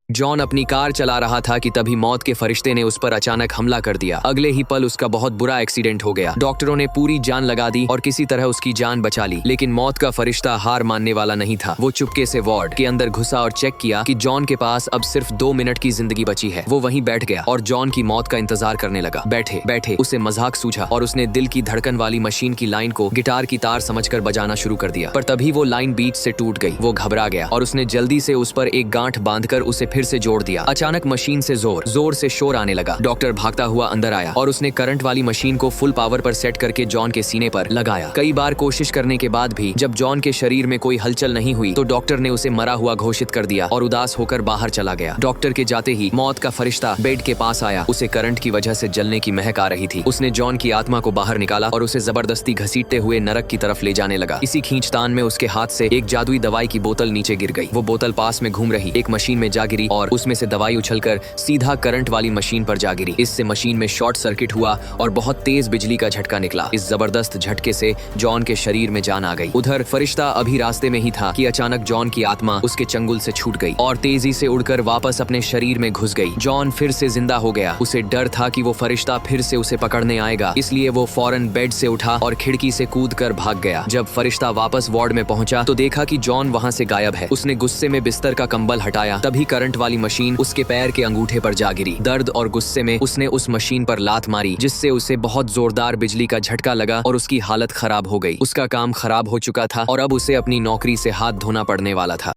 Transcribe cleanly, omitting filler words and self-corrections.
John अपनी car चला रहा था कि तभी मौत के फरिश्ते ने उस पर अचानक हमला कर दिया। अगले ही पल उसका बहुत बुरा एक्सीडेंट हो गया। डॉक्टरों ने पूरी जान लगा दी और किसी तरह उसकी जान बचा ली, लेकिन मौत का फरिश्ता हार मानने वाला नहीं था। वो चुपके से वार्ड के अंदर घुसा और चेक किया कि जॉन के पास अब सिर्फ 2 मिनट की जिंदगी बची है। वो वहीं बैठ गया और जॉन की मौत का इंतजार करने लगा। बैठे बैठे उसे मजाक सूझा और उसने दिल की धड़कन वाली मशीन की लाइन को गिटार की तार समझकर बजाना शुरू कर दिया। पर तभी वो लाइन बीच से टूट गई। वो घबरा गया और उसने जल्दी से उस पर एक गांठ बांधकर उसे फिर से जोड़ दिया। अचानक मशीन से जोर से शोर आने लगा। डॉक्टर भागता हुआ अंदर आया और उसने करंट वाली मशीन को फुल पावर पर सेट करके जॉन के सीने पर लगाया। कई बार कोशिश करने के बाद भी जब जॉन के शरीर में कोई हलचल नहीं हुई तो डॉक्टर ने उसे मरा हुआ घोषित कर दिया और उदास होकर बाहर चला गया। डॉक्टर के जाते ही मौत का फरिश्ता बेड के पास आया। उसे करंट की वजह से जलने की महक आ रही थी। उसने जॉन की आत्मा को बाहर निकाला और उसे जबरदस्ती घसीटते हुए नरक की तरफ ले जाने लगा। इसी खींचतान में उसके हाथ से एक जादुई दवाई की बोतल नीचे गिर गई। वो बोतल पास में घूम रही एक मशीन में जा गिरी और उसमें से दवाई उछलकर सीधा करंट वाली मशीन पर जा गिरी। इससे मशीन में शॉर्ट सर्किट हुआ और बहुत तेज बिजली का झटका निकला। इस जबरदस्त झटके से जॉन के शरीर में जान आ गई। उधर फरिश्ता अभी रास्ते में ही था कि अचानक जॉन की आत्मा उसके चंगुल से छूट गई और तेजी से उड़कर वापस अपने शरीर में घुस गई। जॉन फिर से जिंदा हो गया। उसे डर था कि वो फरिश्ता फिर से उसे पकड़ने आएगा, इसलिए वो फौरन बेड से उठा और खिड़की से कूदकर भाग गया। जब फरिश्ता वापस वार्ड में पहुंचा तो देखा कि जॉन वहां से गायब है। उसने गुस्से में बिस्तर का कंबल हटाया, तभी करंट वाली मशीन उसके पैर के अंगूठे पर जा गिरी। दर्द और गुस्से में उसने उस मशीन पर लात मारी, जिससे उसे बहुत जोरदार बिजली का झटका लगा और उसकी हालत खराब हो गई। उसका काम खराब हो चुका था और अब उसे अपनी नौकरी से हाथ धोना पड़ने वाला था।